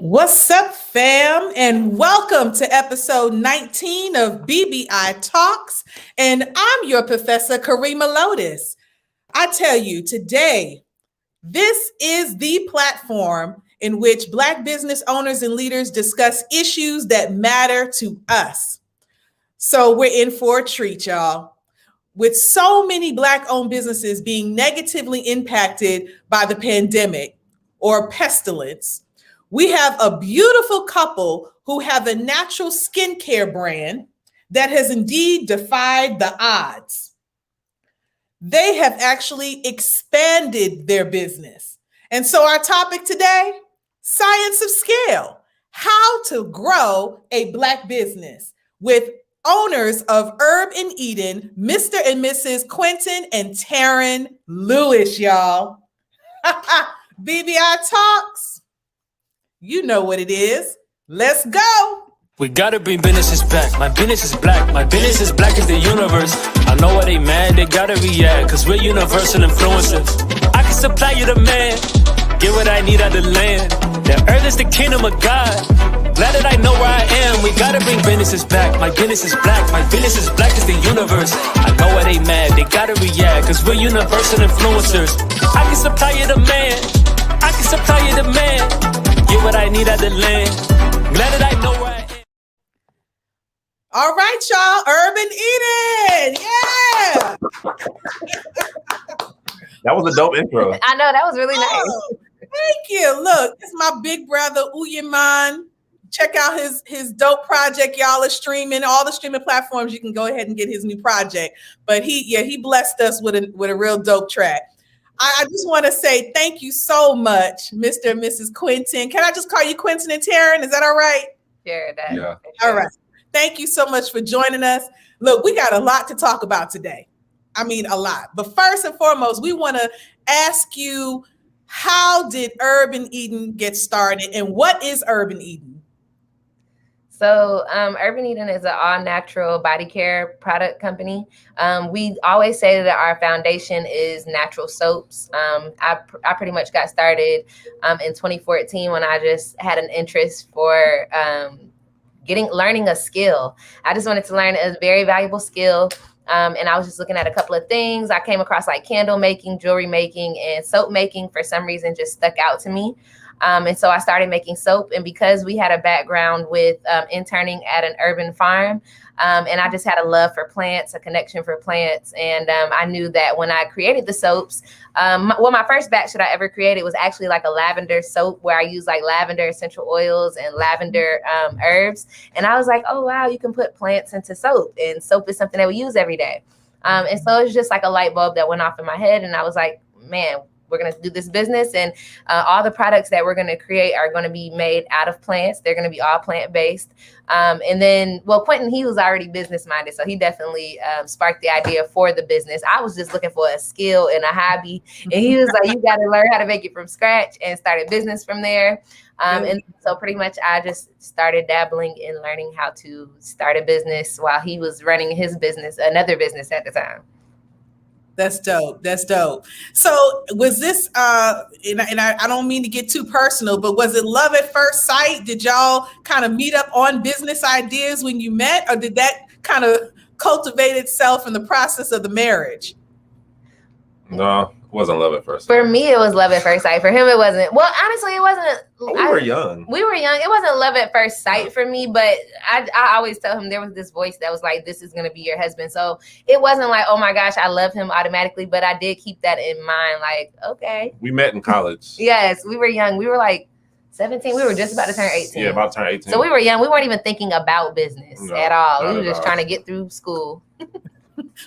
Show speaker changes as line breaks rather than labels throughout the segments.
What's up, fam? And welcome to episode 19 of BBI Talks. And I'm your professor, KARRIEMAH Lotus. I tell you, today, this is the platform in which Black business owners and leaders discuss issues that matter to us. So we're in for a treat, y'all. With so many Black-owned businesses being negatively impacted by the pandemic or pestilence, we have a beautiful couple who have a natural skincare brand that has indeed defied the odds. They have actually expanded their business. And so our topic today, science of scale, how to grow a Black business with owners of Herb and Eden, Mr. and Mrs. Quinton and Terran Lewis, y'all. BBI Talks. You know what it is. Let's go.
We gotta bring businesses back. My business is black. My business is black as the universe. I know why they mad. They gotta react. Cause we're universal influencers. I can supply you the man. Get what I need out the land. The earth is the kingdom of God. Glad that I know where I am. We gotta bring businesses back. My business is black. My business is black as the universe. I know why they mad. They gotta react. Cause we're universal influencers. I can supply you the man. I can supply you the man. Get what I need out the land. Glad that I know where I am.
All right, y'all. Herb and Eden. Yeah.
That was a dope intro.
I know, that was really nice.
Oh, thank you. Look, it's my big brother, Uyaman. Check out his dope project. Y'all are streaming. All the streaming platforms, you can go ahead and get his new project. But he blessed us with a real dope track. I just want to say thank you so much, Mr. and Mrs. Quinton. Can I just call you Quinton and Terran? Is that all right?
Sure, that.
Yeah.
All right. Thank you so much for joining us. Look, we got a lot to talk about today. I mean, a lot. But first and foremost, we want to ask you, how did Herb and Eden get started? And what is Herb and Eden?
So Herb and Eden is an all-natural body care product company. We always say that our foundation is natural soaps. I pretty much got started in 2014 when I just had an interest for learning a skill. I just wanted to learn a very valuable skill. And I was just looking at a couple of things. I came across like candle making, jewelry making, and soap making for some reason just stuck out to me. And so I started making soap. And because we had a background with interning at an urban farm, and I just had a love for plants, a connection for plants. And I knew that when I created the soaps, my first batch that I ever created was actually like a lavender soap where I used like lavender essential oils and lavender herbs. And I was like, oh, wow, you can put plants into soap. And soap is something that we use every day. And so it was just like a light bulb that went off in my head. And I was like, man, we're going to do this business, and all the products that we're going to create are going to be made out of plants. They're going to be all plant-based. And then, well, Quinton, he was already business-minded, so he definitely sparked the idea for the business. I was just looking for a skill and a hobby, and he was like, you got to learn how to make it from scratch, and started business from there. And so pretty much I just started dabbling in learning how to start a business while he was running his business, another business at the time.
That's dope. That's dope. So was this, and I don't mean to get too personal, but was it love at first sight? Did y'all kind of meet up on business ideas when you met, or did that kind of cultivate itself in the process of the marriage?
No, it wasn't love at first sight.
For me, it was love at first sight. For him, it wasn't. Well, honestly, it wasn't.
We were young.
We were young. It wasn't love at first sight for me, but I always tell him there was this voice that was like, this is going to be your husband. So it wasn't like, oh my gosh, I love him automatically, but I did keep that in mind. Like, okay.
We met in college.
Yes, we were young. We were like 17. We were just about to turn 18.
Yeah, about to turn 18.
So we were young. We weren't even thinking about business at all. We were just trying to get through school.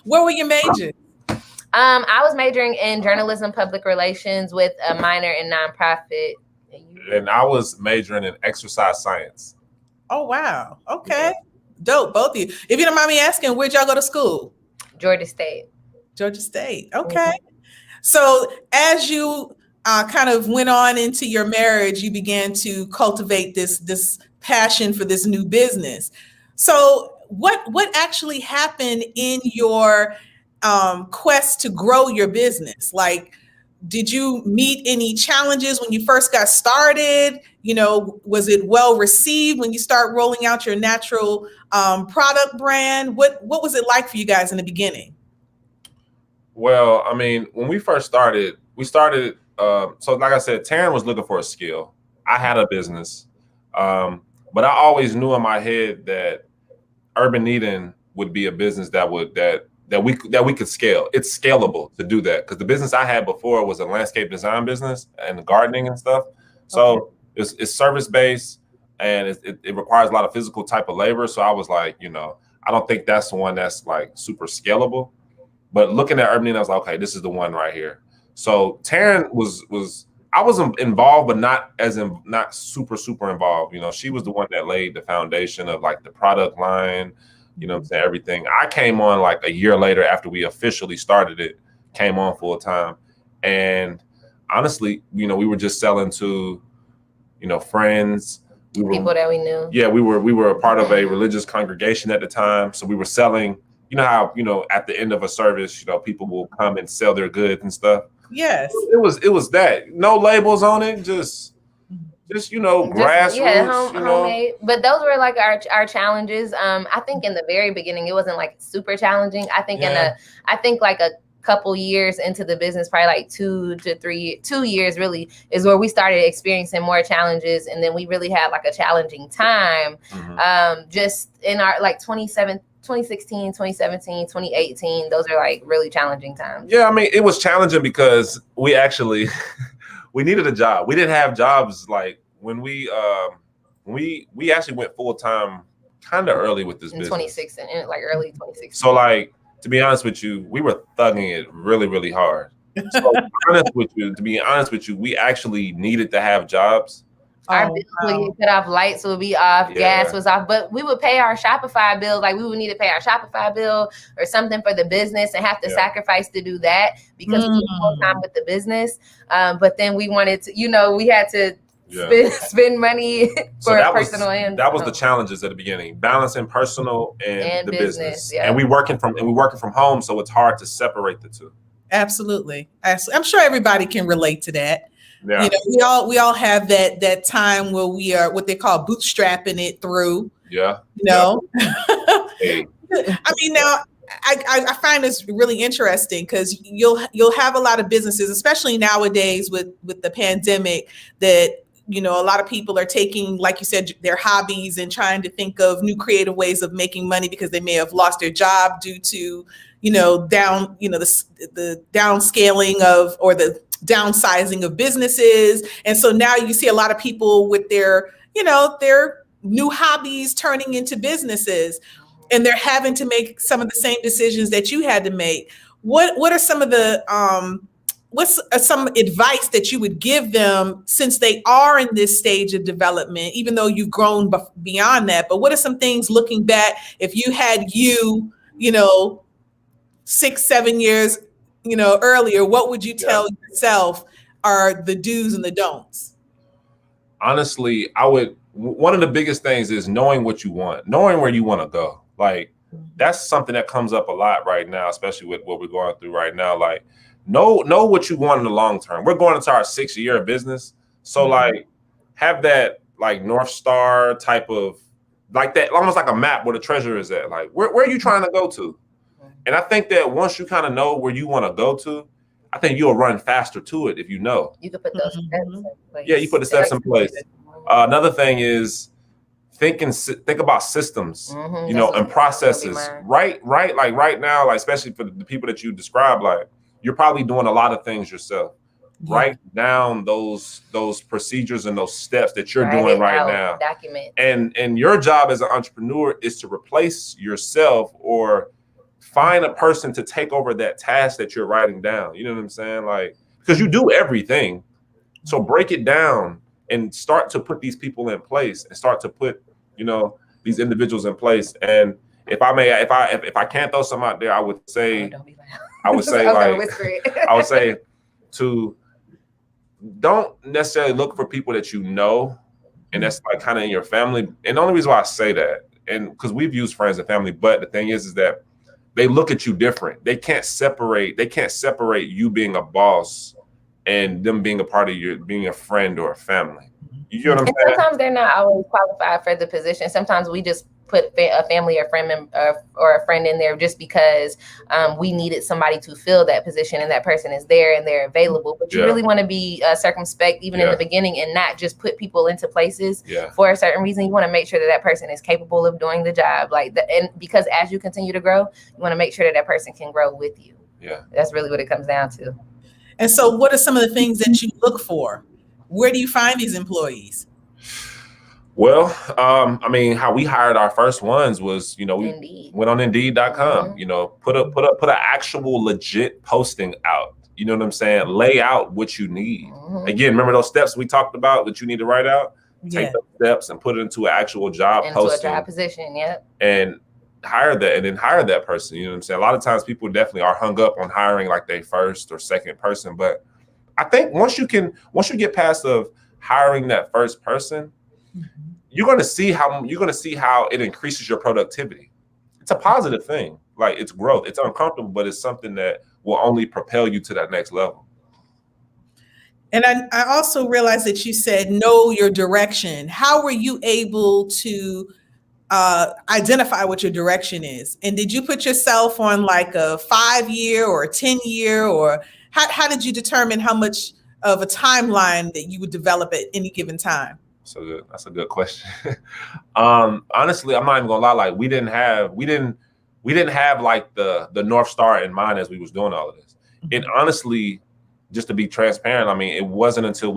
What were your majors?
I was majoring in journalism, public relations with a minor in nonprofit.
And I was majoring in exercise science.
Oh, wow. Okay. Dope. Both of you. If you don't mind me asking, where'd y'all go to school?
Georgia State.
Georgia State. Okay. So as you kind of went on into your marriage, you began to cultivate this passion for this new business. So what actually happened in your quest to grow your business? Like, did you meet any challenges when you first got started? You know, was it well received when you start rolling out your natural product brand? What was it like for you guys in the beginning?
Well, I mean, when we first started, so like I said, Terran was looking for a skill. I had a business, but I always knew in my head that Urban Eden would be a business that we could scale. It's scalable to do that, because the business I had before was a landscape design business and gardening and stuff. So it's service based, and it requires a lot of physical type of labor. So I was like, you know, I don't think that's the one that's like super scalable. But looking at Urban Eden, I was like, okay, this is the one right here. So Terran I was involved, but not super involved. You know, she was the one that laid the foundation of like the product line, you know what I'm saying, everything. I came on like a year later after we officially started it, came on full time. And honestly, you know, we were just selling to, you know, friends.
People that we knew. Yeah,
we were a part of a religious congregation at the time. So we were selling, you know how, you know, at the end of a service, you know, people will come and sell their goods and stuff.
Yes.
It was that. No labels on it, just you know, grassroots.
Yeah, homemade. But those were like our challenges. I think in the very beginning it wasn't like super challenging. I think like a couple years into the business, probably like 2 years really is where we started experiencing more challenges, and then we really had like a challenging time. Just in our like 2016, 2017, 2018, those are like really challenging times.
Yeah, I mean, it was challenging because we actually we needed a job. We didn't have jobs like when we actually went full time kind of early with this business.
2016, like early 2016.
So like, to be honest with you, we were thugging it really, really hard. So to be honest with you, we actually needed to have jobs.
Our bills would get cut off, lights would be off, gas was off, but we would pay our Shopify bill. Like we would need to pay our Shopify bill or something for the business and have to sacrifice to do that because we were full time with the business. But then we wanted to, you know, we had to spend money for personal and
that was the challenges at the beginning, balancing personal and the business. And we working from home, so it's hard to separate the two.
Absolutely. I'm sure everybody can relate to that.
Yeah.
You know, we all have that time where we are what they call bootstrapping it through.
Yeah.
You know.
Hey.
I mean, now I find this really interesting because you'll have a lot of businesses, especially nowadays with the pandemic, that you know a lot of people are taking, like you said, their hobbies and trying to think of new creative ways of making money because they may have lost their job due to the downscaling of or the downsizing of businesses. And so now you see a lot of people with their new hobbies turning into businesses, and they're having to make some of the same decisions that you had to make. What are some of the what's some advice that you would give them since they are in this stage of development, even though you've grown beyond that? But what are some things looking back, if you had 6-7 years earlier, what would you tell yourself are the do's and the don'ts?
Honestly, one of the biggest things is knowing what you want, knowing where you want to go. Like that's something that comes up a lot right now, especially with what we're going through right now. Like know what you want in the long term. We're going into our 6th year of business. So like have that like North Star type of like that, almost like a map where the treasure is at. Like where are you trying to go to? And I think that once you kind of know where you want to go to, I think you'll run faster to it if you know.
You can put those steps in place.
Yeah, you put the steps in place. Another thing is think about systems, and processes. Right. Like right now, like especially for the people that you describe, like you're probably doing a lot of things yourself. Yeah. Write down those procedures and those steps that you're doing right now.
Document.
And your job as an entrepreneur is to replace yourself or find a person to take over that task that you're writing down. You know what I'm saying? Like, because you do everything. So break it down and start to put these people in place and start to put, these individuals in place. And if I can't throw some out there, I would say to don't necessarily look for people that you know, and that's like kind of in your family. And the only reason why I say that, and because we've used friends and family, but the thing is that they look at you different. They can't separate you being a boss and them being a part of being a friend or a family. You know what I'm saying?
Sometimes they're not always qualified for the position. Sometimes we just put a family or friend or a friend in there just because we needed somebody to fill that position, and that person is there and they're available. But you really want to be circumspect even in the beginning, and not just put people into places for a certain reason. You want to make sure that that person is capable of doing the job, and because as you continue to grow, you want to make sure that that person can grow with you.
Yeah,
that's really what it comes down to.
And so, what are some of the things that you look for? Where do you find these employees?
Well, I mean, how we hired our first ones was, we went on Indeed.com, put an actual legit posting out. You know what I'm saying? Lay out what you need. Again, remember those steps we talked about that you need to write out? Take those steps and put it into an actual job posting.
Into a job position,
and hire that person. You know what I'm saying? A lot of times people definitely are hung up on hiring like their first or second person. But I think once you get past of hiring that first person, you're going to see how it increases your productivity. It's a positive thing. Like, it's growth. It's uncomfortable, but it's something that will only propel you to that next level.
And I also realized that you said know your direction. How were you able to identify what your direction is? And did you put yourself on like a 5-year or a 10-year, or how did you determine how much of a timeline that you would develop at any given time?
So that's a good question. Honestly, I'm not even gonna lie. Like, we didn't have like the North Star in mind as we was doing all of this. It honestly, just to be transparent, I mean, it wasn't until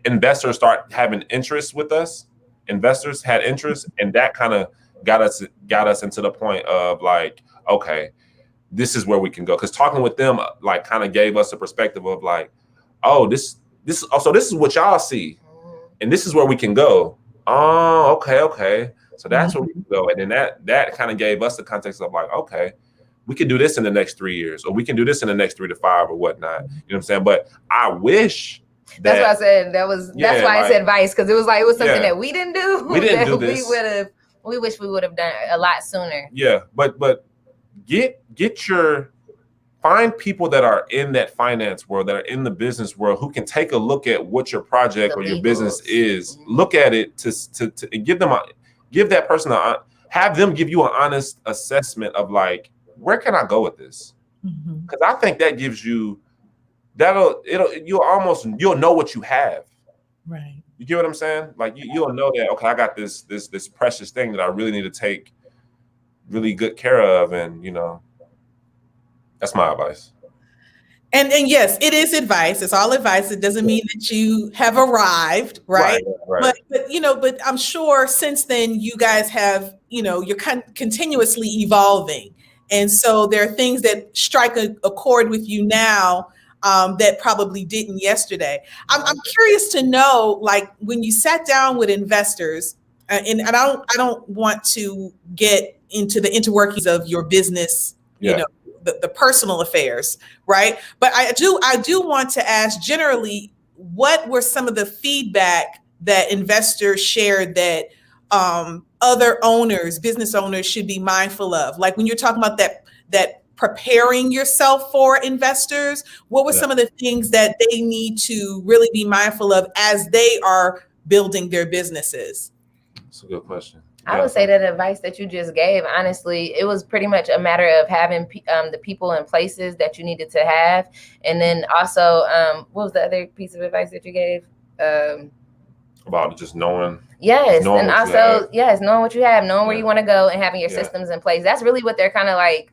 investors start having interest with us. Investors had interest, and that kind of got us into the point of like, okay, this is where we can go. Because talking with them like kind of gave us a perspective of like, oh, this is what y'all see, and this is where we can go. Oh, okay. So that's where we can go. And then that kind of gave us the context of like, okay, we can do this in the next 3 years, or we can do this in the next 3 to 5 or whatnot. You know what I'm saying? But I wish
that's what I said. That's why I said advice, because it was something that we didn't do.
We didn't do this.
We wish we would have done a lot sooner.
Yeah, but find people that are in that finance world, that are in the business world, who can take a look at what your project or your business is. Look at it to give that person have them give you an honest assessment of like, where can I go with this? Because I think that gives you you'll know what you have.
Right.
You get what I'm saying? Like, you'll know that, okay, I got this precious thing that I really need to take really good care of, and that's my advice.
And yes, it is advice. It's all advice. It doesn't mean that you have arrived, right?
Right.
But I'm sure since then you guys have, you're continuously evolving, and so there are things that strike a chord with you now that probably didn't yesterday. I'm curious to know, like, when you sat down with investors, and I don't want to get into the interworkings of your business, the personal affairs, right? But I do want to ask generally, what were some of the feedback that investors shared that other business owners should be mindful of? Like, when you're talking about that preparing yourself for investors, what were some of the things that they need to really be mindful of as they are building their businesses?
That's a good question.
I would say that advice that you just gave, honestly, it was pretty much a matter of having the people and places that you needed to have. And then also, what was the other piece of advice that you gave?
About just knowing.
Yes. And also, knowing what you have, knowing where you want to go, and having your systems in place. That's really what they're kind of like.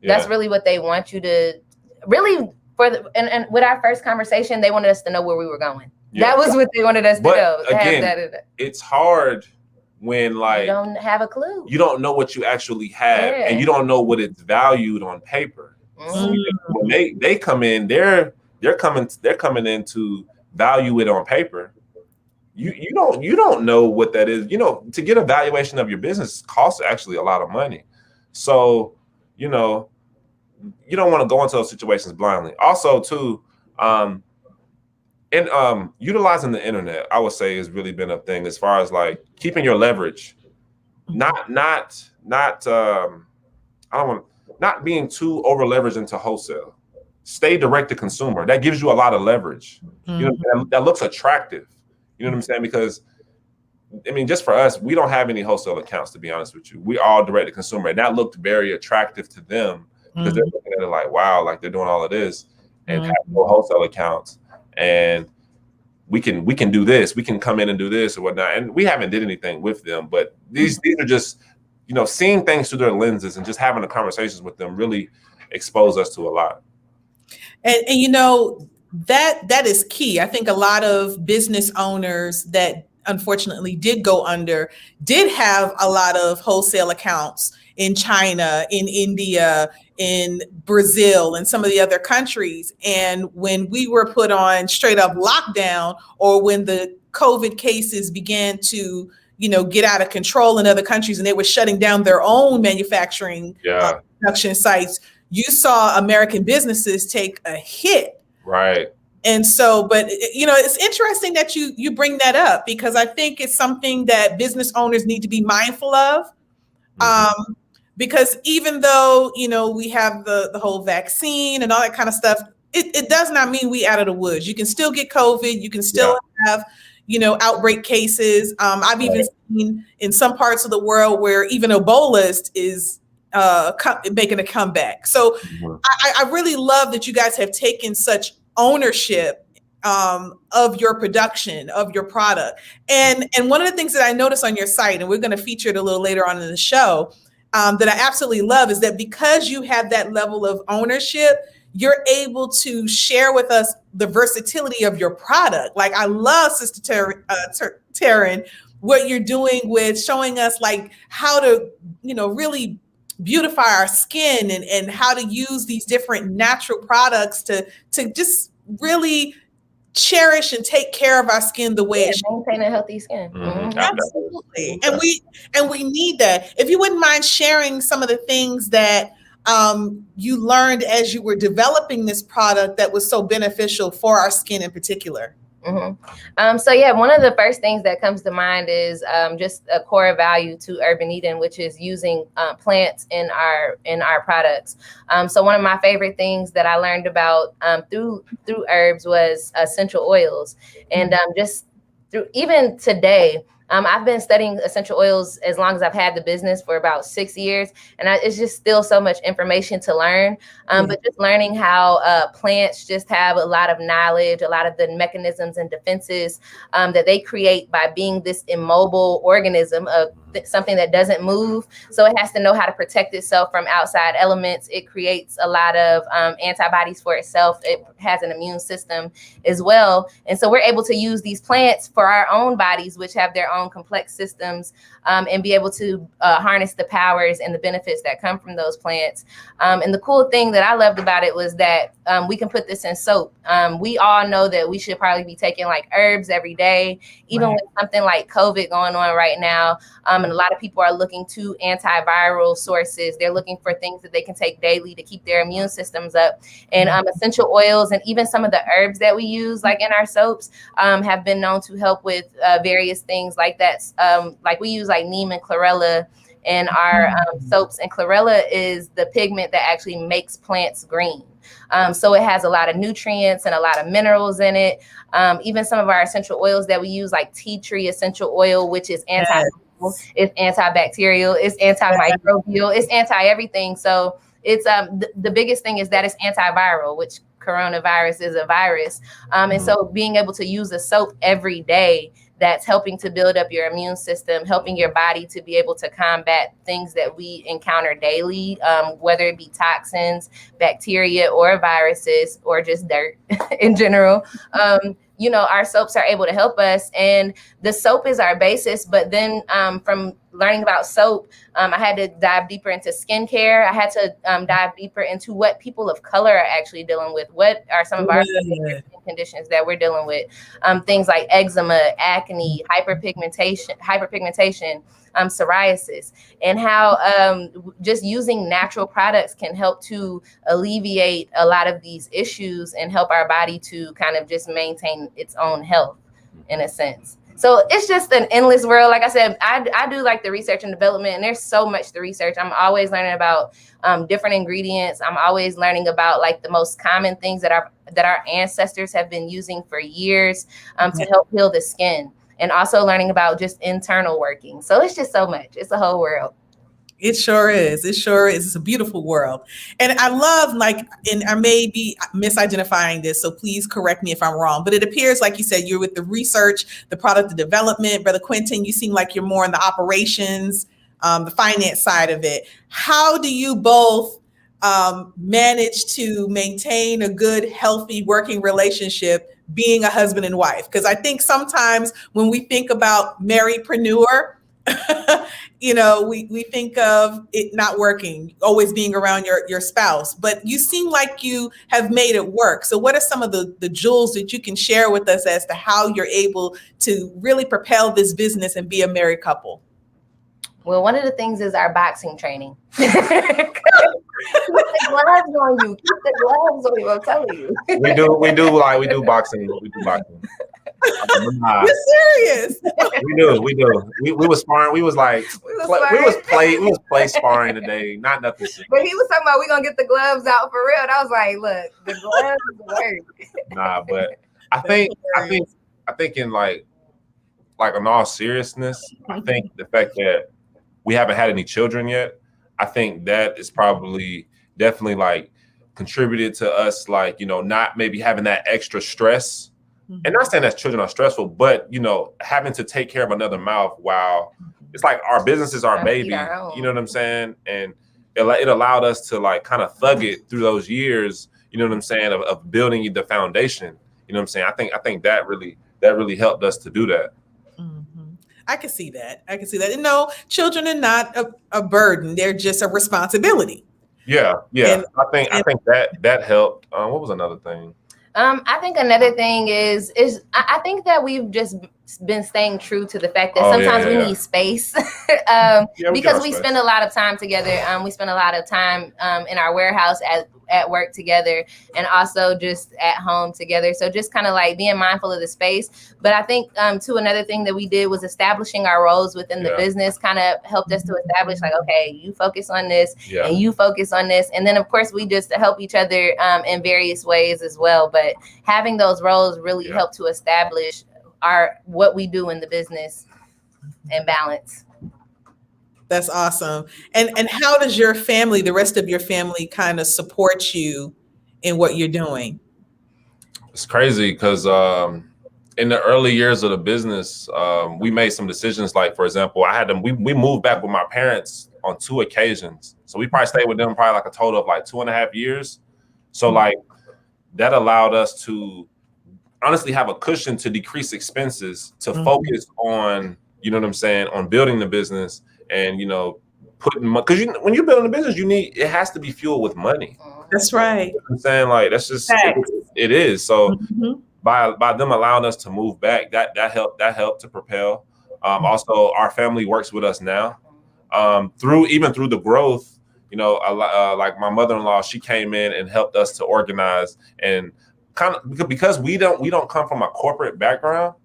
That's really what they want you to really and with our first conversation, they wanted us to know where we were going. That was what they wanted us to know.
Again, it's hard when like
you don't have a clue.
You don't know what you actually have, and you don't know what it's valued on paper. When they come in, they're coming in to value it on paper. You don't know what that is. To get a valuation of your business costs actually a lot of money. So you don't want to go into those situations blindly. Also, too, utilizing the internet, I would say, has really been a thing as far as like keeping your leverage, not being too over leveraged into wholesale. stay direct to consumer. That gives you a lot of leverage. You know, that looks attractive. You know what I'm saying? Because I mean, just for us, we don't have any wholesale accounts, to be honest with you. We all direct to consumer, and that looked very attractive to them because they're looking at it like, wow, like they're doing all of this and have no wholesale accounts, and we can do this. We can come in and do this or whatnot. And we haven't did anything with them, but these are just, you know, seeing things through their lenses and just having the conversations with them really expose us to a lot.
And you know, that is key. I think a lot of business owners that unfortunately did go under did have a lot of wholesale accounts in China, in India, in Brazil, and some of the other countries. And when we were put on straight up lockdown, or when the COVID cases began to, you know, get out of control in other countries and they were shutting down their own manufacturing production sites, you saw American businesses take a hit.
Right.
And so, but you know, it's interesting that you bring that up, because I think it's something that business owners need to be mindful of. Because even though, you know, we have the whole vaccine and all that kind of stuff, it does not mean we out of the woods. You can still get COVID. You can still have, you know, outbreak cases. I've even seen in some parts of the world where even Ebola is making a comeback. So I really love that you guys have taken such ownership of your production, of your product. And one of the things that I noticed on your site, and we're going to feature it a little later on in the show, that I absolutely love, is that because you have that level of ownership, you're able to share with us the versatility of your product. Like, I love, Sister Terran, what you're doing with showing us like how to, you know, really beautify our skin and how to use these different natural products to just really cherish and take care of our skin the way it should.
Maintain a healthy skin.
Absolutely. And we need that. If you wouldn't mind sharing some of the things that you learned as you were developing this product that was so beneficial for our skin in particular.
So yeah, one of the first things that comes to mind is just a core value to Urban Eden, which is using plants in our products. So one of my favorite things that I learned about through herbs was essential oils, and just through even today. I've been studying essential oils as long as I've had the business, for about 6 years. And it's just still so much information to learn. But just learning how plants just have a lot of knowledge, a lot of the mechanisms and defenses that they create by being this immobile organism of something that doesn't move. So it has to know how to protect itself from outside elements. It creates a lot of antibodies for itself. It has an immune system as well. And so we're able to use these plants for our own bodies, which have their own complex systems, and be able to harness the powers and the benefits that come from those plants. And the cool thing that I loved about it was that we can put this in soap. We all know that we should probably be taking like herbs every day, even with something like COVID going on right now. And a lot of people are looking to antiviral sources. They're looking for things that they can take daily to keep their immune systems up. And essential oils and even some of the herbs that we use, like in our soaps, have been known to help with various things like that. Like we use like neem and chlorella in our soaps, and chlorella is the pigment that actually makes plants green. So it has a lot of nutrients and a lot of minerals in it. Even some of our essential oils that we use, like tea tree essential oil, which is it's antibacterial, it's antimicrobial, it's anti-everything. So it's the biggest thing is that it's antiviral, which coronavirus is a virus. And so being able to use a soap every day that's helping to build up your immune system, helping your body to be able to combat things that we encounter daily, whether it be toxins, bacteria, or viruses, or just dirt in general. You know, our soaps are able to help us, and the soap is our basis. But then from learning about soap, I had to dive deeper into skincare. I had to dive deeper into what people of color are actually dealing with. What are some of our skin conditions that we're dealing with? Things like eczema, acne, hyperpigmentation, psoriasis, and how just using natural products can help to alleviate a lot of these issues and help our body to kind of just maintain its own health in a sense. So it's just an endless world. Like I said, I do like the research and development, and there's so much to research. I'm always learning about different ingredients. I'm always learning about like the most common things that our ancestors have been using for years to help heal the skin, and also learning about just internal working. So it's just so much. It's a whole world.
It sure is. It sure is. It's a beautiful world. And I love, like, and I may be misidentifying this, so please correct me if I'm wrong, but it appears, like you said, you're with the research, the product development. Brother Quinton, you seem like you're more in the operations, the finance side of it. How do you both manage to maintain a good, healthy working relationship being a husband and wife? Because I think sometimes when we think about marriedpreneur, we think of it not working, always being around your spouse, but you seem like you have made it work. So what are some of the jewels that you can share with us as to how you're able to really propel this business and be a married couple?
Well, one of the things is our boxing training. Keep the gloves on you. Keep the gloves on you. I'm telling you.
We do boxing. We do boxing.
You're serious?
We do. We was sparring. We was play sparring today. Not nothing serious.
But he was talking about we gonna get the gloves out for real. And I was like, look, the gloves work.
Nah, but I think in like in all seriousness, I think the fact that we haven't had any children yet, I think that is definitely like contributed to us, like, not maybe having that extra stress. And not saying that children are stressful, but, having to take care of another mouth while it's like our business is our baby, you know what I'm saying? And it allowed us to like kind of thug it through those years, you know what I'm saying, of building the foundation, you know what I'm saying? I think that really helped us to do that.
I can see that. And no, children are not a burden. They're just a responsibility.
Yeah. And I think that helped. What was another thing?
I think another thing is I think that we've just been staying true to the fact that sometimes we need space because we spend a lot of time together. We spend a lot of time in our warehouse at work together, and also just at home together. So just kind of like being mindful of the space. But I think too, another thing that we did was establishing our roles within the business kind of helped us to establish like, okay, you focus on this and you focus on this. And then of course we just help each other in various ways as well. But having those roles really help to establish what we do in the business and balance.
That's awesome. And how does your family, the rest of your family, kind of support you in what you're doing?
It's crazy because in the early years of the business, we made some decisions. Like, for example, we moved back with my parents on 2 occasions. So we probably stayed with them probably like a total of like 2.5 years. So like that allowed us to honestly have a cushion to decrease expenses, to focus on, you know what I'm saying, on building the business and, putting money, because when you're building a business, it has to be fueled with money.
That's right.
You know what I'm saying, like, that's just, it is. So by them allowing us to move back, that helped to propel. Also, our family works with us now through the growth. Like my mother-in-law, she came in and helped us to organize, and kind of because we don't come from a corporate background,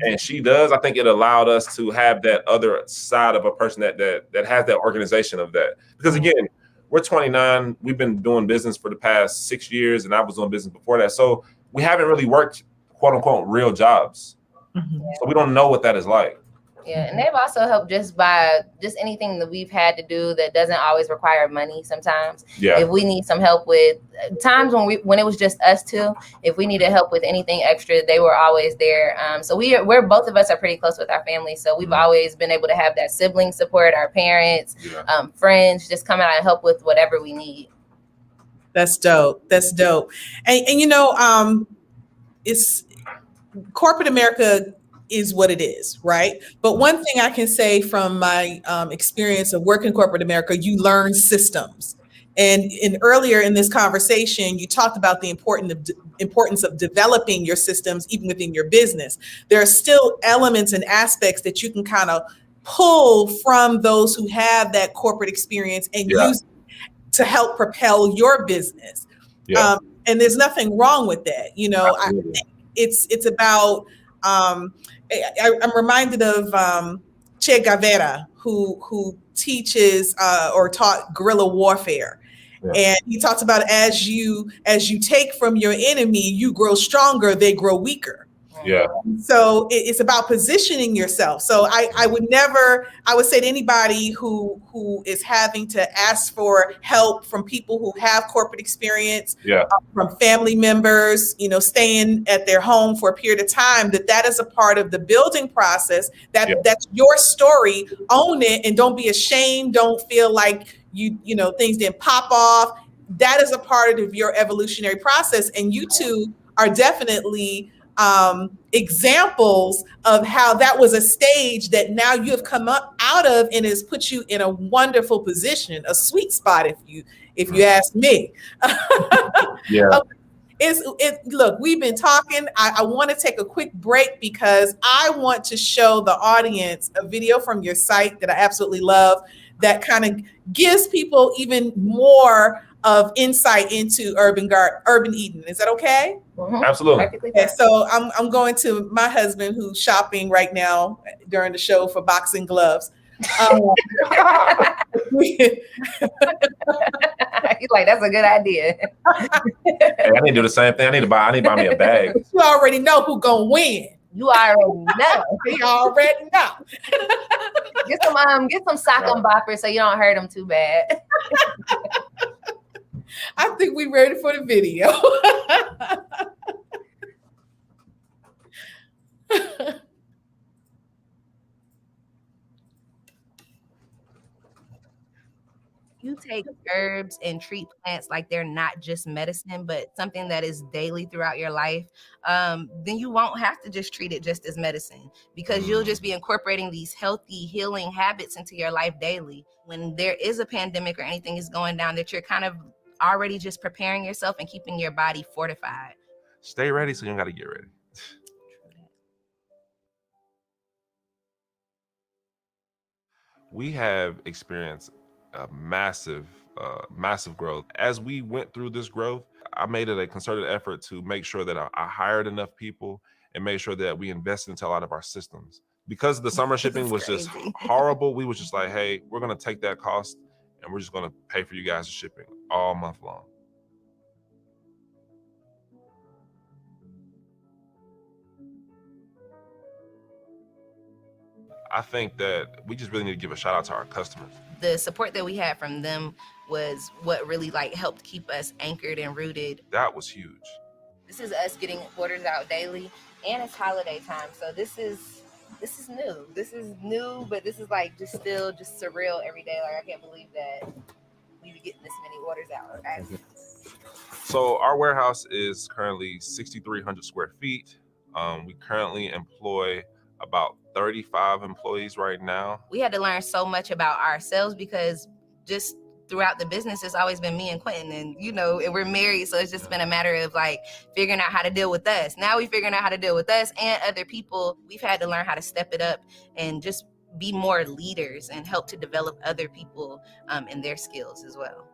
and she does. I think it allowed us to have that other side of a person that has that organization of that. Because again, we're 29. We've been doing business for the past 6 years, and I was doing business before that. So we haven't really worked, quote unquote, real jobs. So we don't know what that is like.
Yeah, and they've also helped just by just anything that we've had to do that doesn't always require money sometimes. Yeah. If we need some help with times when it was just us two, if we needed help with anything extra, they were always there. So we're both of us are pretty close with our family. So we've always been able to have that sibling support, our parents, friends, just come out and help with whatever we need.
That's dope. And it's corporate America is what it is, right? But one thing I can say from my experience of working corporate America, you learn systems. And earlier in this conversation, you talked about the importance of developing your systems even within your business. There are still elements and aspects that you can kind of pull from those who have that corporate experience and use to help propel your business. And there's nothing wrong with that. I think it's about I'm reminded of Che Guevara, who teaches or taught guerrilla warfare.
Yeah.
And he talks about as you take from your enemy, you grow stronger, they grow weaker.
Yeah.
So it's about positioning yourself. So I would say to anybody who is having to ask for help from people who have corporate experience, from family members, staying at their home for a period of time, that is a part of the building process. That's your story. Own it and don't be ashamed. Don't feel like things didn't pop off. That is a part of your evolutionary process. And you two are definitely examples of how that was a stage that now you have come up out of and has put you in a wonderful position, a sweet spot, if you ask me.
Yeah.
Look, we've been talking. I want to take a quick break because I want to show the audience a video from your site that I absolutely love that kind of gives people even more of insight into urban Eden. Is that okay?
Mm-hmm.
Absolutely.
Okay, so I'm going to my husband who's shopping right now during the show for boxing gloves.
He's like, that's a good idea.
Hey, I need to do the same thing. I need to buy me a bag.
You already know who's gonna win.
You already know.
You already know.
Get some sock and boppers so you don't hurt them too bad.
I think we're ready for the video.
You take herbs and treat plants like they're not just medicine, but something that is daily throughout your life, then you won't have to just treat it just as medicine, because you'll just be incorporating these healthy healing habits into your life daily. When there is a pandemic or anything is going down, that you're kind of already just preparing yourself and keeping your body fortified.
Stay ready so you don't got to get ready. We have experienced a massive growth. As we went through this growth, I made it a concerted effort to make sure that I hired enough people and made sure that we invested into a lot of our systems. Because the summer shipping was just horrible, we was just like, hey, we're going to take that cost and we're just going to pay for you guys' shipping all month long. I think that we just really need to give a shout out to our customers.
The support that we had from them was what really helped keep us anchored and rooted.
That was huge.
This is us getting orders out daily, and it's holiday time, so this is new. This is new, but this is still surreal every day. I can't believe that we be getting this many orders out. Okay?
So our warehouse is currently 6,300 square feet. We currently employ about 35 employees right now.
We had to learn so much about ourselves because just throughout the business, it's always been me and Quinton, and and we're married, so it's just been a matter of figuring out how to deal with us. Now we're figuring out how to deal with us and other people. We've had to learn how to step it up and just be more leaders and help to develop other people in their skills as well.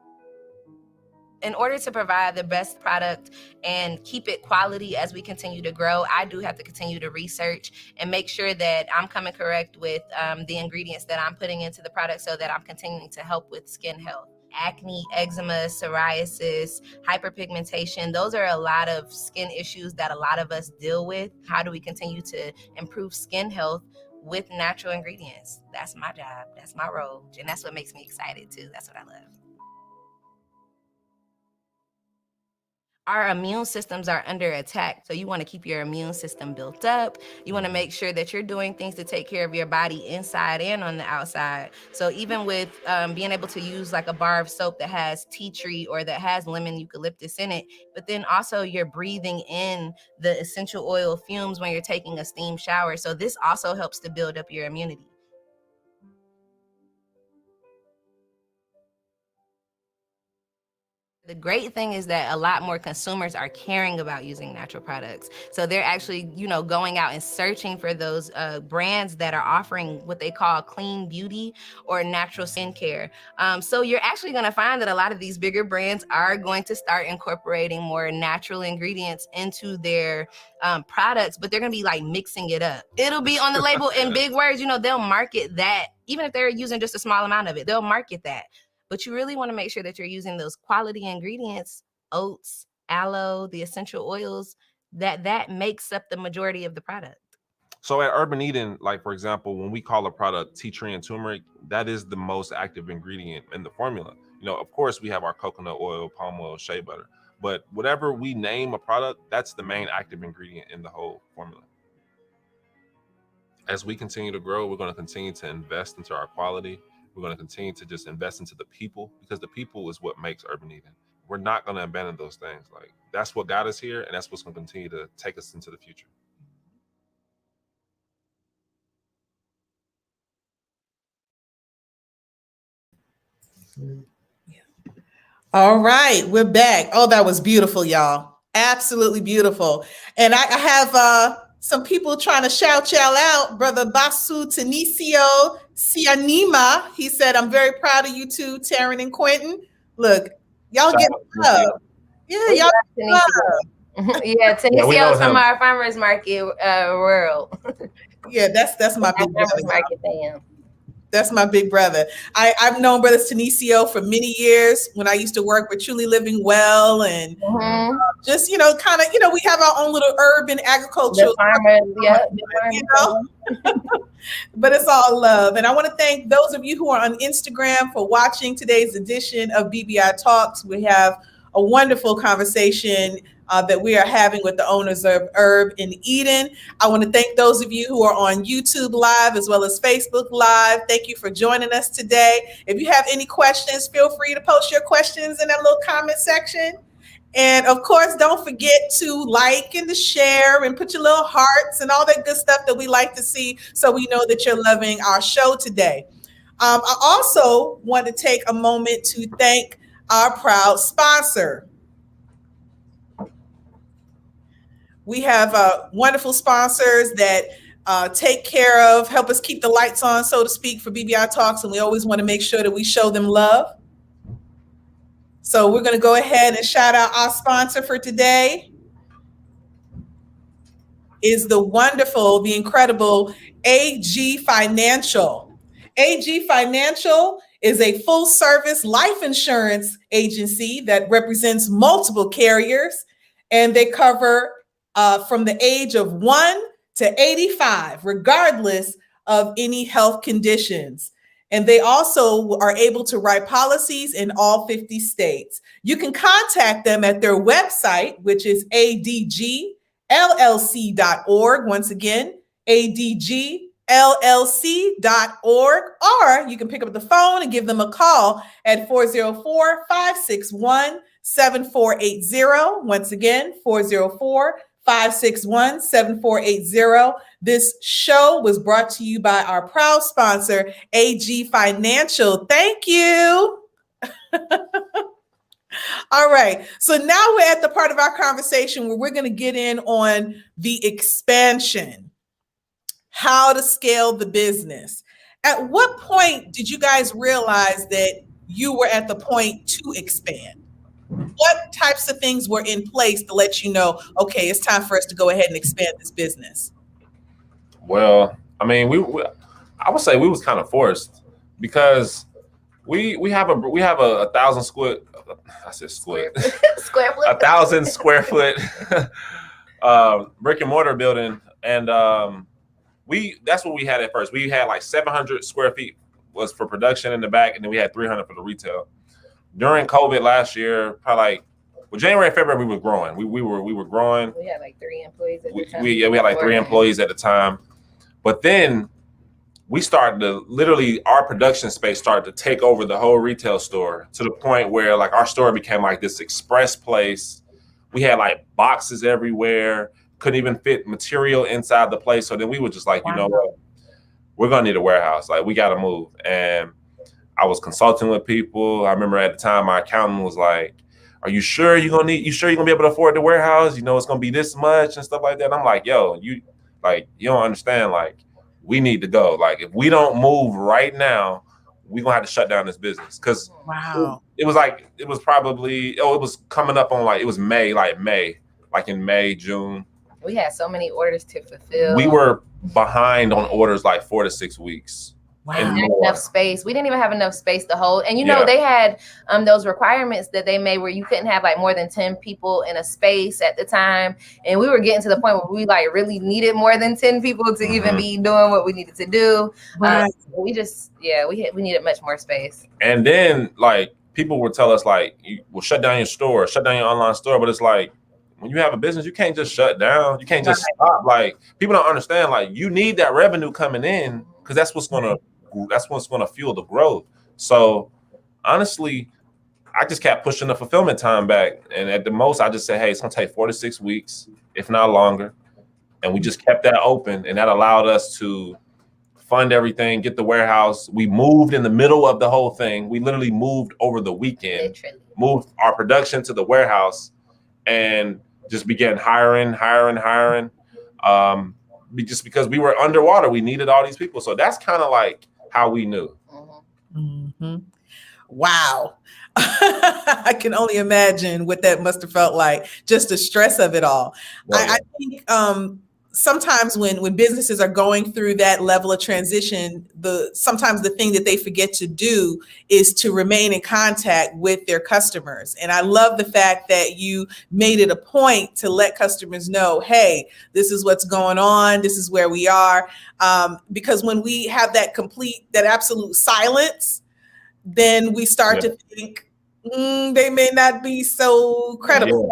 In order to provide the best product and keep it quality as we continue to grow, I do have to continue to research and make sure that I'm coming correct with the ingredients that I'm putting into the product so that I'm continuing to help with skin health. Acne, eczema, psoriasis, hyperpigmentation, those are a lot of skin issues that a lot of us deal with. How do we continue to improve skin health with natural ingredients? That's my job, that's my role, and that's what makes me excited too. That's what I love. Our immune systems are under attack. So you want to keep your immune system built up. You want to make sure that you're doing things to take care of your body inside and on the outside. So even with being able to use a bar of soap that has tea tree or that has lemon eucalyptus in it, but then also you're breathing in the essential oil fumes when you're taking a steam shower. So this also helps to build up your immunity. The great thing is that a lot more consumers are caring about using natural products. So they're actually, going out and searching for those brands that are offering what they call clean beauty or natural skincare. So you're actually going to find that a lot of these bigger brands are going to start incorporating more natural ingredients into their products, but they're going to be like mixing it up. It'll be on the label in big words. They'll market that, even if they're using just a small amount of it, they'll market that. But you really want to make sure that you're using those quality ingredients, oats, aloe, the essential oils, that makes up the majority of the product.
So at Urban Eden, like for example, when we call a product tea tree and turmeric, that is the most active ingredient in the formula. Of course we have our coconut oil, palm oil, shea butter, but whatever we name a product, that's the main active ingredient in the whole formula. As we continue to grow, we're going to continue to invest into our quality. We're going to continue to just invest into the people, because the people is what makes Urban Eden. We're not going to abandon those things. Like, that's what got us here, and that's what's going to continue to take us into the future.
All right, we're back. Oh, that was beautiful, y'all. Absolutely beautiful. And I have some people trying to shout y'all out. Brother Basu Tenicio Cianima, he said, I'm very proud of you two, Terran and Quinton. Look, y'all get love. Yeah, y'all get love.
Yeah, Tenicio's from our farmers market world.
Yeah, that's my big brother. That's my big brother. I've known Brother Tenicio for many years when I used to work with Truly Living Well, and just, kind of, we have our own little urban agriculture. But it's all love. And I want to thank those of you who are on Instagram for watching today's edition of BBI Talks. We have a wonderful conversation that we are having with the owners of Herb in Eden. I want to thank those of you who are on YouTube Live as well as Facebook Live. Thank you for joining us today. If you have any questions, feel free to post your questions in that little comment section. And of course, don't forget to like and to share and put your little hearts and all that good stuff that we like to see, so we know that you're loving our show today. I also want to take a moment to thank our proud sponsor. We have wonderful sponsors that take care of, help us keep the lights on, so to speak, for BBI Talks, and we always want to make sure that we show them love. So we're going to go ahead and shout out our sponsor for today. Is the wonderful, the incredible AG Financial. AG Financial is a full-service life insurance agency that represents multiple carriers, and they cover from the age of 1 to 85, regardless of any health conditions. And they also are able to write policies in all 50 states. You can contact them at their website, which is adgllc.org. Once again, adgllc.org. Or you can pick up the phone and give them a call at 404-561-7480. Once again, 404-561-7480. This show was brought to you by our proud sponsor, AG Financial. Thank you. All right. So now we're at the part of our conversation where we're going to get in on the expansion, how to scale the business. At what point did you guys realize that you were at the point to expand? What types of things were in place to let you know, okay, it's time for us to go ahead and expand this business?
Well, I mean, I would say we was kind of forced, because we have a 1,000 square. I said square foot. 1,000 square foot brick and mortar building, and that's what we had at first. We had like 700 square feet was for production in the back, and then we had 300 for the retail. During COVID last year, probably January and February, we were growing. We were growing.
We had like 3 employees at the time.
We had like 3 employees at the time. But then we started to literally, our production space started to take over the whole retail store, to the point where like our store became like this express place. We had like boxes everywhere, couldn't even fit material inside the place. So then we were just like, you know what, we're gonna need a warehouse. Like, we gotta move. And I was consulting with people. I remember at the time my accountant was like, are you sure you're gonna be able to afford the warehouse? You know, it's gonna be this much and stuff like that. And I'm like, yo, you don't understand. Like, we need to go. Like, if we don't move right now, we're gonna have to shut down this business. Because it was probably, it was coming up on it was May, like in May, June.
We had so many orders to fulfill.
We were behind on orders like 4 to 6 weeks.
Wow. And enough space. We didn't even have enough space to hold. And they had those requirements that they made where you couldn't have like more than 10 people in a space at the time. And we were getting to the point where we like really needed more than 10 people to even be doing what we needed to do. Right. We just we needed much more space.
And then like people would tell us like, you will shut down your store, shut down your online store. But it's like, when you have a business, you can't just shut down. You can't just stop. Like, people don't understand, like, you need that revenue coming in, because that's what's gonna fuel the growth. So honestly, I just kept pushing the fulfillment time back. And at the most, I just said, hey, it's gonna take 4 to 6 weeks, if not longer. And we just kept that open, and that allowed us to fund everything, get the warehouse. We moved in the middle of the whole thing. We literally moved over the weekend, moved our production to the warehouse, and just began hiring. Just because we were underwater, we needed all these people. So that's kind of like how we knew.
Wow. I can only imagine what that must have felt like, just the stress of it all. I think sometimes when businesses are going through that level of transition, sometimes the thing that they forget to do is to remain in contact with their customers. And I love the fact that you made it a point to let customers know, hey, this is what's going on. This is where we are. Because when we have that absolute silence, then we start to think, they may not be so credible.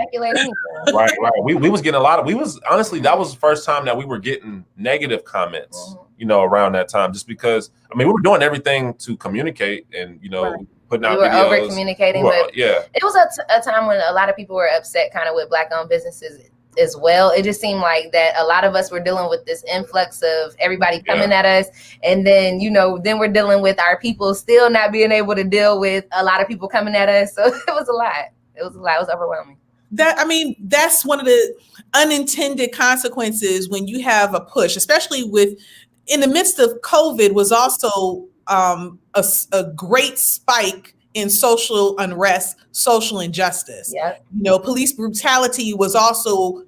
Right. We was getting honestly, that was the first time that we were getting negative comments, around that time, just because, we were doing everything to communicate and, putting out videos. We were over communicating,
but it was a time when a lot of people were upset kind of with Black-owned businesses as well. It just seemed like that a lot of us were dealing with this influx of everybody coming at us, and then then we're dealing with our people still not being able to deal with a lot of people coming at us. So it was a lot. It was overwhelming.
That's one of the unintended consequences when you have a push, especially in the midst of COVID, was also a great spike in social unrest, social injustice. Police brutality was also,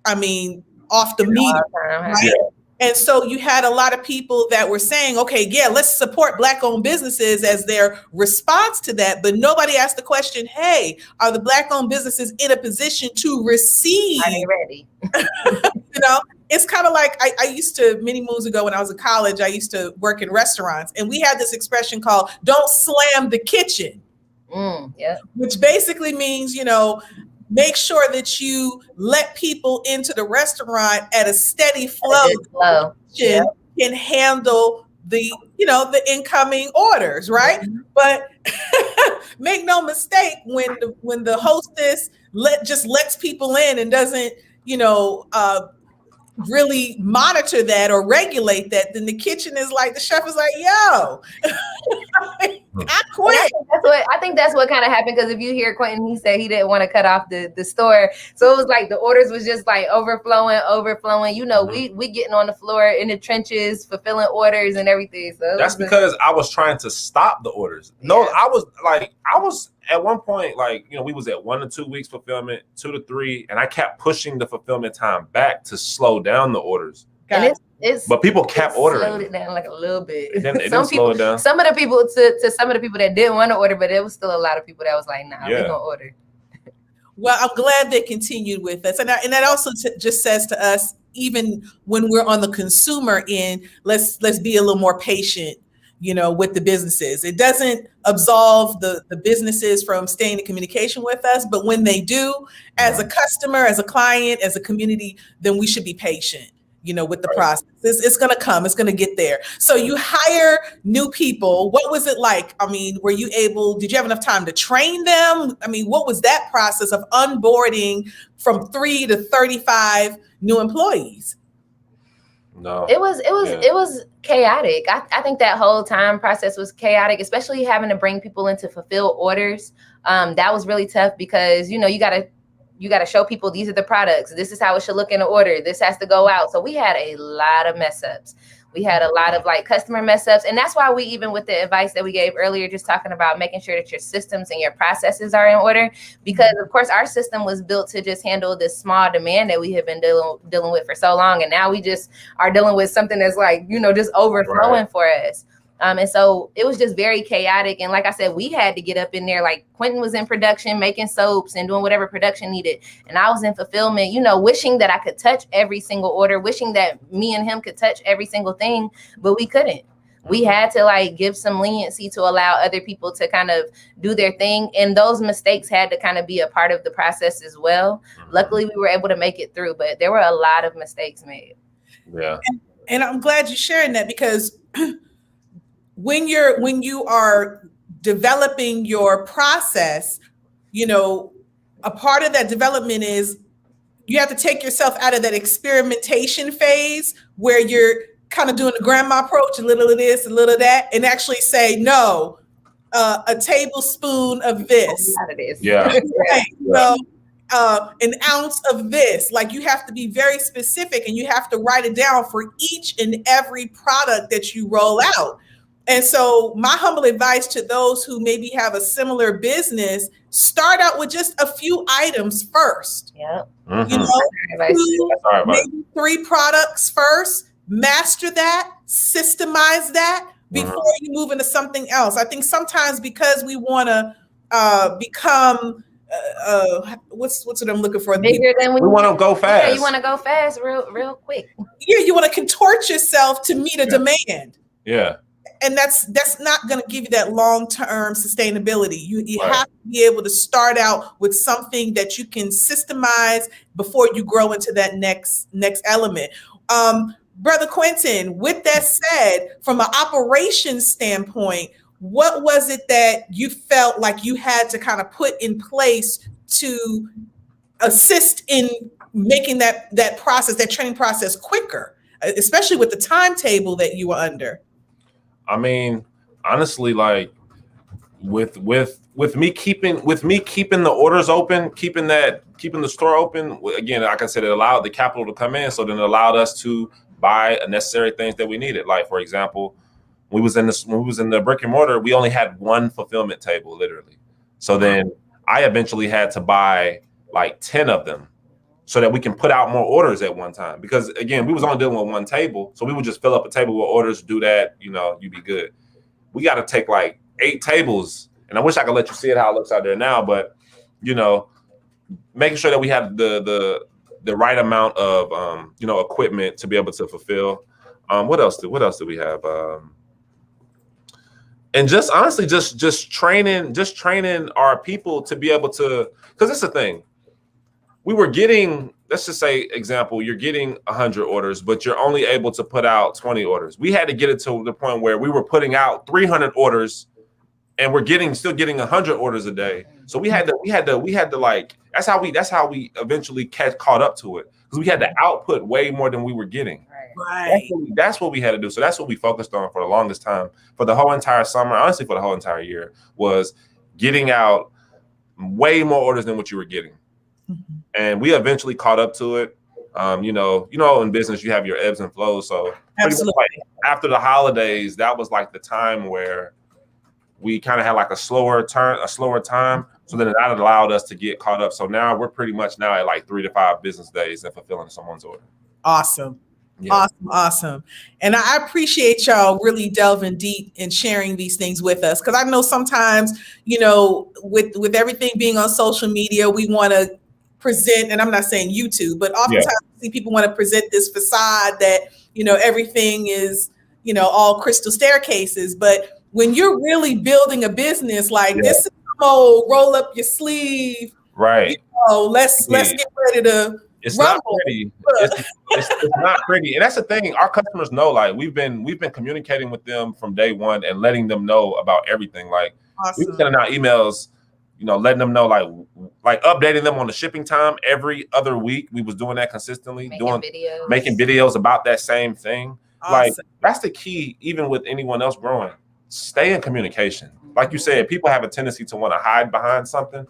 off the meter. Right? And so you had a lot of people that were saying, okay, let's support Black-owned businesses as their response to that. But nobody asked the question, hey, are the Black-owned businesses in a position to receive?
Are they ready?
It's kind of like I used to, many moons ago when I was in college, I used to work in restaurants, and we had this expression called "don't slam the kitchen," which basically means, make sure that you let people into the restaurant at a steady flow. Can handle the incoming orders, right? But make no mistake, when the hostess just lets people in and doesn't, really monitor that or regulate that, then the kitchen is like, the chef is like, yo, I quit.
I think that's what kind of happened, because if you hear Quinton, he said he didn't want to cut off the store. So it was like the orders was just like overflowing. We getting on the floor in the trenches, fulfilling orders and everything. So
that's because I was trying to stop the orders. No, I was at one point, we was at 1 to 2 weeks fulfillment, 2 to 3, and I kept pushing the fulfillment time back to slow down the orders. But people kept ordering.
Slowed it down like a little bit.
It didn't slow it down.
Some of the people that didn't want to order, but there was still a lot of people that was like, nah, we're gonna order.
Well, I'm glad they continued with us, and that also just says to us, even when we're on the consumer end, let's be a little more patient, with the businesses. It doesn't absolve the businesses from staying in communication with us, but when they do, as a customer, as a client, as a community, then we should be patient, with the process. It's going to come, it's going to get there. So you hire new people. What was it like? Did you have enough time to train them? What was that process of onboarding from 3 to 35 new employees?
No,
it was chaotic. I think that whole time process was chaotic, especially having to bring people in to fulfill orders. That was really tough because, you got to show people these are the products. This is how it should look in the order. This has to go out. So we had a lot of mess ups. We had a lot of like customer mess ups. And that's why we, even with the advice that we gave earlier, just talking about making sure that your systems and your processes are in order, because of course our system was built to just handle this small demand that we have been dealing with for so long. And now we just are dealing with something that's like, just overflowing for us. And so it was just very chaotic. And like I said, we had to get up in there. Like Quinton was in production, making soaps and doing whatever production needed. And I was in fulfillment, wishing that I could touch every single order, wishing that me and him could touch every single thing, but we couldn't. We had to like give some leniency to allow other people to kind of do their thing. And those mistakes had to kind of be a part of the process as well. Luckily, we were able to make it through, but there were a lot of mistakes made.
Yeah.
And I'm glad you're sharing that, because when you are developing your process, a part of that development is you have to take yourself out of that experimentation phase where you're kind of doing the grandma approach, a little of this, a little of that, and actually say, no, a tablespoon of this.
Yeah.
Right, an ounce of this. Like, you have to be very specific, and you have to write it down for each and every product that you roll out. And so my humble advice to those who maybe have a similar business, start out with just a few items first.
Yeah.
Maybe 3 products first, master that, systemize that before you move into something else. I think sometimes because we want to become what's what I'm looking for?
Bigger than we
want to go fast.
Yeah, you want to go fast real quick.
Yeah, you want to contort yourself to meet a demand.
Yeah.
And that's not going to give you that long-term sustainability. You have to be able to start out with something that you can systemize before you grow into that next element. Brother Quinton, with that said, from an operations standpoint, what was it that you felt like you had to kind of put in place to assist in making that process, that training process quicker, especially with the timetable that you were under?
I mean, honestly, like with me keeping the orders open, keeping the store open, again, like I said, it allowed the capital to come in. So then it allowed us to buy necessary things that we needed. Like, for example, when we was in the brick and mortar, we only had one fulfillment table, literally. So then I eventually had to buy like 10 of them so that we can put out more orders at one time. Because again, we was only dealing with one table. So we would just fill up a table with orders, do that, you'd be good. We got to take like 8 tables. And I wish I could let you see it how it looks out there now, but making sure that we have the right amount of equipment to be able to fulfill. What else do we have? And just honestly, just training our people to be able to, because it's the thing. We were getting, let's just say, example, you're getting 100 orders, but you're only able to put out 20 orders. We had to get it to the point where we were putting out 300 orders, and we're still getting 100 orders a day. So we had to like, that's how we eventually caught up to it, because we had to output way more than we were getting.
Right.
That's what we had to do. So that's what we focused on for the longest time, for the whole entire summer, honestly, for the whole entire year, was getting out way more orders than what you were getting. And we eventually caught up to it. In business, you have your ebbs and flows. So
absolutely,
after the holidays, that was like the time where we kind of had like a slower time. So then that allowed us to get caught up. So now we're pretty much now at like 3 to 5 business days and fulfilling someone's order.
Awesome.
Yeah.
Awesome. And I appreciate y'all really delving deep and sharing these things with us. Because I know sometimes, with everything being on social media, we want to present, and I'm not saying YouTube, but oftentimes we see people want to present this facade that, everything is, all crystal staircases. But when you're really building a business, like this is roll up your sleeve.
Right.
Let's get ready to
It's
rumble.
not pretty. It's not pretty. And that's the thing. Our customers know, like, we've been communicating with them from day one and letting them know about everything. Like, we've been sending out emails, letting them know, like updating them on the shipping time every other week. We was doing that consistently, making videos about that same thing. Awesome. Like, that's the key, even with anyone else growing, stay in communication. Like you said, people have a tendency to want to hide behind something,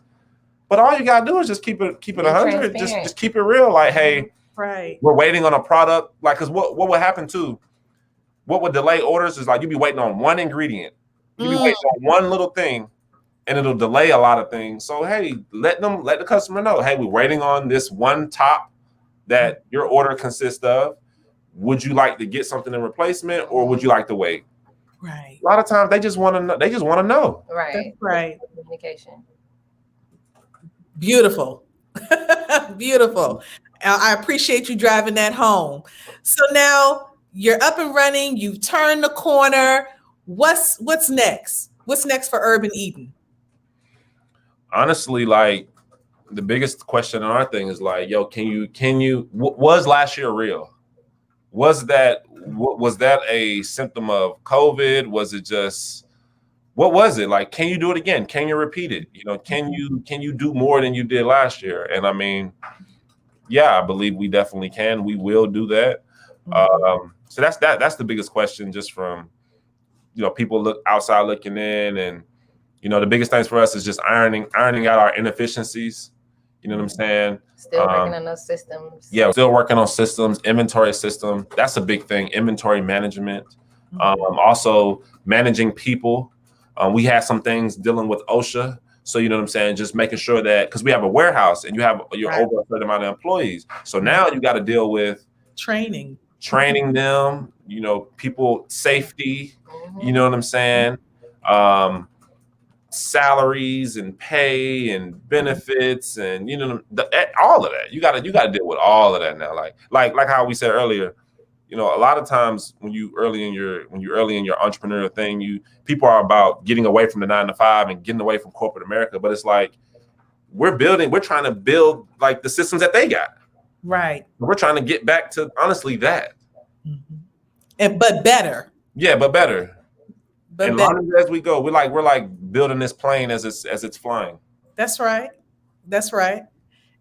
but all you gotta do is just keep it 100. Just keep it real. Like, hey,
right,
we're waiting on a product. Like, cause what would happen too? What would delay orders is like you be waiting on one ingredient, you be waiting on one little thing, and it'll delay a lot of things. So hey, let the customer know, hey, we're waiting on this one top that your order consists of. Would you like to get something in replacement, or would you like to wait?
Right.
A lot of times they just want to know. They just want to know.
Right.
That's right.
Communication.
Beautiful. Beautiful. I appreciate you driving that home. So now you're up and running. You've turned the corner. What's next? What's next for Urban Eden?
Honestly, like the biggest question on our thing is like, yo, can you? Was last year real? Was that a symptom of COVID? Was it just, what was it? Like, can you do it again? Can you repeat it? You know, can you do more than you did last year? And I mean, yeah, I believe we definitely can. We will do that. So that's the biggest question, just from, you know, people look outside looking in, and, you know, the biggest things for us is just ironing out our inefficiencies. You know what I'm saying?
Still working on those systems.
Yeah, still working on systems, inventory system. That's a big thing. Inventory management. Also managing people. We had some things dealing with OSHA. So, you know what I'm saying? Just making sure that, because we have a warehouse and you're over a certain amount of employees. So now you got to deal with training them, you know, people safety, you know what I'm saying? Salaries and pay and benefits, and, you know, all of that. You got to deal with all of that now. Like how we said earlier, you know, a lot of times when you're early in your entrepreneurial thing, people are about getting away from the 9 to 5 and getting away from corporate America. But it's like we're trying to build like the systems that they got. Right. We're trying to get back to honestly that.
But better.
Yeah, but better. And as we go, we're like building this plane as it's flying. That's right.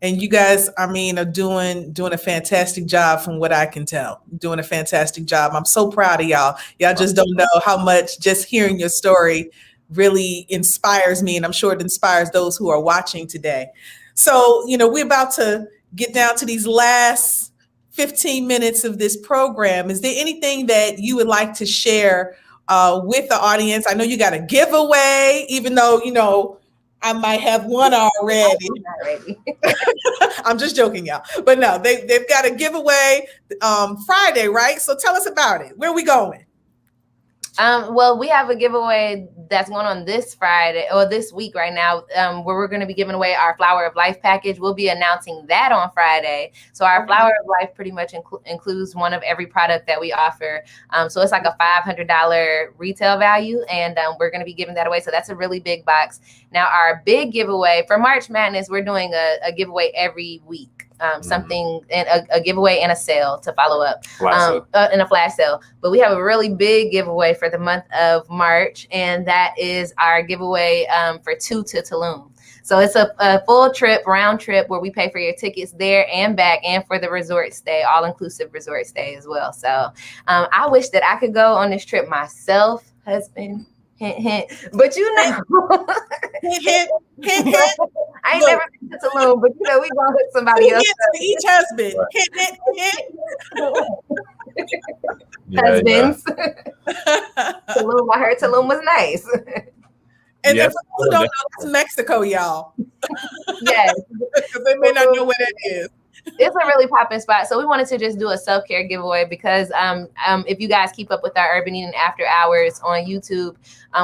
And you guys, I mean, are doing a fantastic job from what I can tell. Doing a fantastic job. I'm so proud of y'all. Y'all just don't know how much just hearing your story really inspires me, and I'm sure it inspires those who are watching today. So, you know, we're about to get down to these last 15 minutes of this program. Is there anything that you would like to share with the audience? I know you got a giveaway, even though, you know, I might have one already. I'm just joking, y'all. But no, they've got a giveaway Friday, right? So tell us about it. Where are we going?
Well, we have a giveaway that's going on this Friday or this week right now, where we're going to be giving away our Flower of Life package. We'll be announcing that on Friday. So our Flower of Life pretty much includes one of every product that we offer. So it's like a $500 retail value, and we're going to be giving that away. So that's a really big box. Now, our big giveaway for March Madness, we're doing a giveaway every week. Something and a giveaway and a sale to follow up, and a flash sale. But we have a really big giveaway for the month of March, and that is our giveaway for 2 to Tulum. So it's a full trip, round trip, where we pay for your tickets there and back, and for the resort stay, all inclusive resort stay as well. So I wish that I could go on this trip myself, husband. Hint, hint. But you know, hint, hint, hint. I ain't never been to Tulum, but you know, we gonna hook somebody else up.
Each husband. Hint, hint, hint.
Husbands. Tulum, I heard Tulum was nice.
And then for those who don't know, it's Mexico, y'all.
Yes.
Because they may not know where that is.
It's a really popping spot. So we wanted to just do a self-care giveaway because if you guys keep up with our Urban Eden After Hours on YouTube,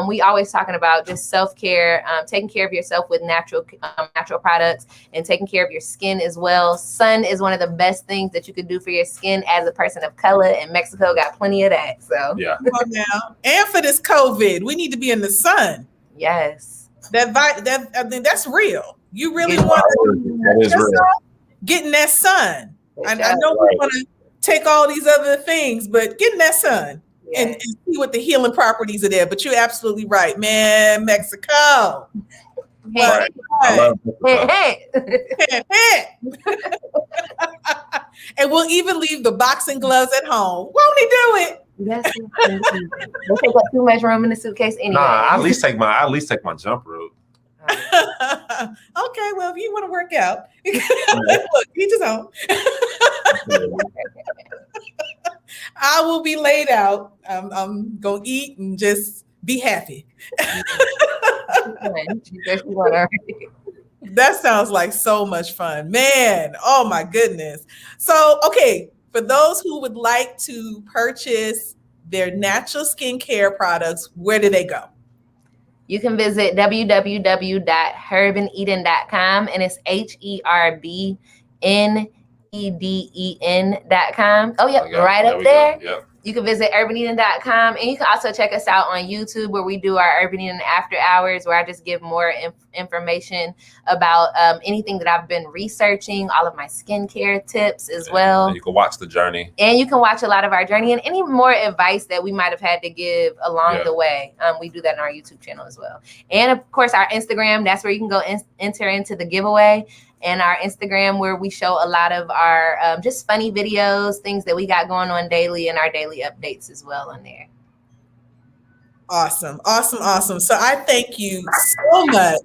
we always talking about just self-care, taking care of yourself with natural products, and taking care of your skin as well. Sun is one of the best things that you could do for your skin as a person of color, and Mexico got plenty of that. So
yeah.
Now, and for this COVID, we need to be in the sun.
Yes.
That's real. You really want to getting that sun. I know we want to take all these other things, but getting that sun and see what the healing properties are there. But you're absolutely right, man. Mexico.
Right. I love
And we'll even leave the boxing gloves at home. Won't he do it?
Yes, indeed. Don't take up too much room in the suitcase anyway.
Nah, I at least take my jump rope.
Okay, well, if you want to work out, look, each his own. I will be laid out. I'm gonna eat and just be happy. That sounds like so much fun, man. Oh my goodness. So, okay, for those who would like to purchase their natural skincare products, where do they go?
You can visit www.herbeneden.com, and it's HERBNEDEN.com. Oh, yeah, right up there.
Yep.
You can visit urbaneden.com, and you can also check us out on YouTube, where we do our Urban Eden After Hours, where I just give more information about anything that I've been researching, all of my skincare tips as well.
And you can watch the journey.
And you can watch a lot of our journey and any more advice that we might have had to give along the way. We do that on our YouTube channel as well. And of course, our Instagram, that's where you can go enter into the giveaway. And our Instagram, where we show a lot of our just funny videos, things that we got going on daily, and our daily updates as well on there.
Awesome. So I thank you so much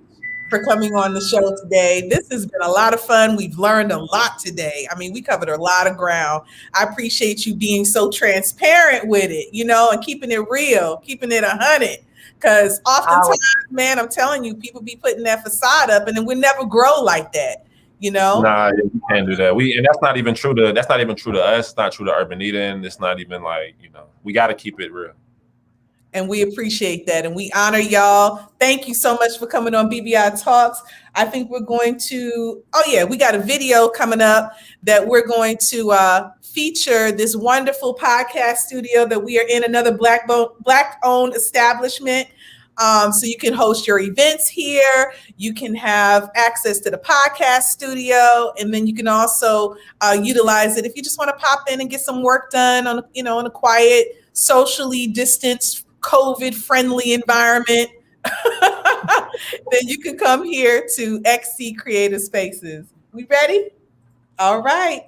for coming on the show today. This has been a lot of fun. We've learned a lot today. I mean, we covered a lot of ground. I appreciate you being so transparent with it, and keeping it real, keeping it 100. Because oftentimes, man, I'm telling you, people be putting that facade up, and then we never grow like that,
Nah, you can't do that. And that's not even true to us. It's not true to Urban Eden. It's not even like, we got to keep it real.
And we appreciate that, and we honor y'all. Thank you so much for coming on BBI Talks. I think we're going to, we got a video coming up that we're going to feature this wonderful podcast studio that we are in, another Black-owned establishment. So you can host your events here. You can have access to the podcast studio, and then you can also utilize it if you just want to pop in and get some work done on, in a quiet, socially distanced, COVID-friendly environment. Then you can come here to XC Creative Spaces. We ready? All right.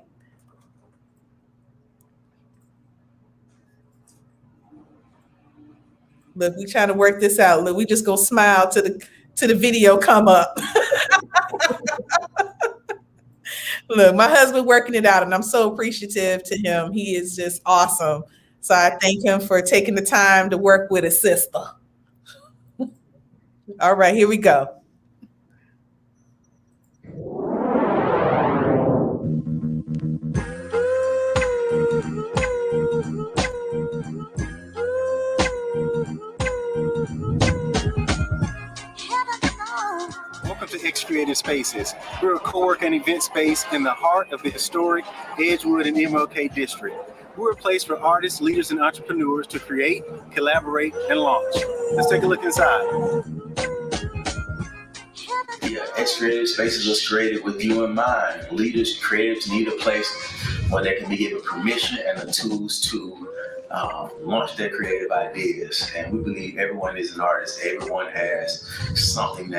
Look, we trying to work this out. Look, we just gonna smile to the video come up. Look, my husband working it out, and I'm so appreciative to him. He is just awesome. So I thank him for taking the time to work with a sister. All right, here we go.
Welcome to X Creative Spaces. We're a co-work and event space in the heart of the historic Edgewood and MLK district. We're a place for artists, leaders, and entrepreneurs to create, collaborate, and launch. Let's take a look inside.
Yeah, X Creative Spaces was created with you in mind. Leaders, creatives need a place where they can be given permission and the tools to launch their creative ideas. And we believe everyone is an artist. Everyone has something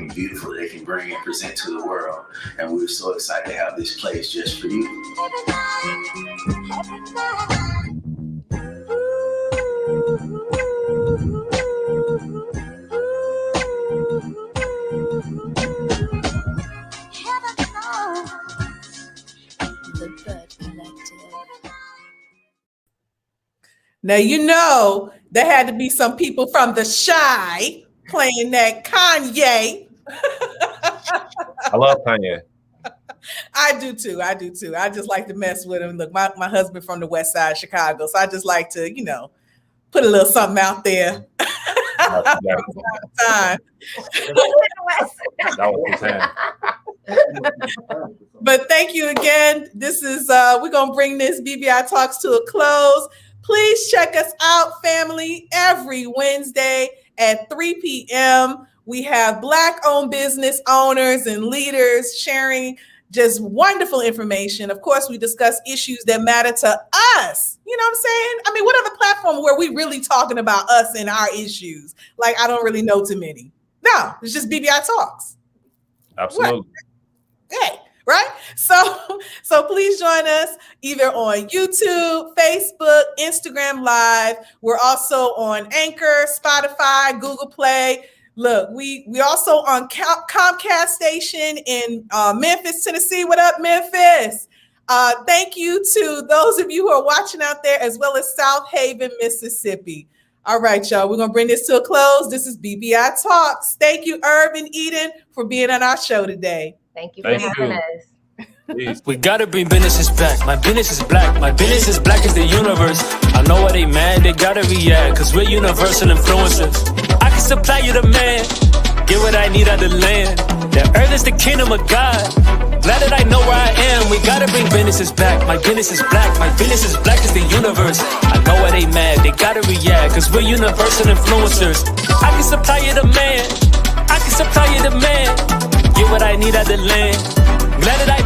beautiful they can bring and present to the world. And we're so excited to have this place just for you.
Now, there had to be some people from the Shy playing that Kanye.
I love Kanye.
I do too. I just like to mess with him. Look, my husband from the West Side of Chicago, so I just like to, put a little something out there.
That was his hand.
But thank you again. This is we're gonna bring this BBI Talks to a close. Please check us out, family, every Wednesday at 3 p.m. We have Black-owned business owners and leaders sharing just wonderful information. Of course, we discuss issues that matter to us. You know what I'm saying? I mean, what other platform where we really talking about us and our issues? Like, I don't really know too many. No, it's just BBI Talks.
Absolutely.
Hey, right? So please join us either on YouTube, Facebook, Instagram Live. We're also on Anchor, Spotify, Google Play. Look, we also on Comcast station in Memphis, Tennessee. What up, Memphis? Thank you to those of you who are watching out there, as well as South Haven, Mississippi. All right, y'all, we're going to bring this to a close. This is BBI Talks. Thank you, Irv and Eden, for being on our show today.
Thank you for having us.
Please.
We gotta bring businesses back. My business is black. My business is black as the universe. I know why they mad, they gotta react, cause we're universal influencers. I can supply you the man, get what I need out the land. The earth is the kingdom of God. Glad that I know where I am. We gotta bring businesses back. My business is black. My business is black as the universe. I know why they mad, they gotta react, cause we're universal influencers. I can supply you the man. I can supply you the man. Get what I need out the land. Glad that I